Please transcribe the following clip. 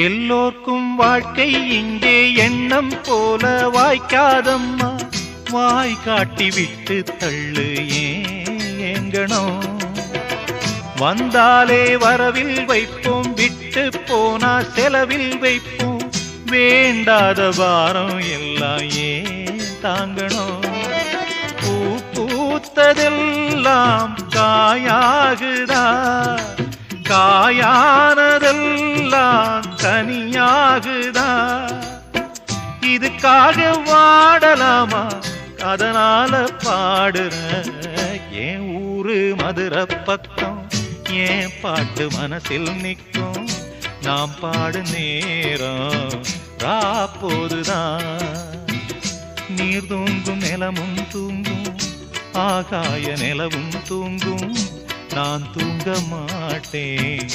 எல்லோர்க்கும் வாழ்க்கை இங்கே எண்ணம் போல வாய்க்காதம்மா. வாய் காட்டி விட்டு தள்ளு ஏங்கணும். வந்தாலே வரவில் வைப்போம், விட்டு போனா செலவில் வைப்போம். வேண்டாத பாரம் எல்லாம் ஏன் தாங்கணும். பூ பூத்ததெல்லாம் காயாகுதா, காயானதெல்லாம் கனியாகுதா. இதுக்காக வாடலாமா, அதனால பாடுற. என் ஊரு மதுரை பக்கம், என் பாட்டு மனசில் நிற்கும். நாம் பாடு நேரம் ராப்போதுதான். நீர் தூங்கும் நிலமும் தூங்கும், ஆகாய நிலவும் தூங்கும். நான் தூங்க மாட்டேன்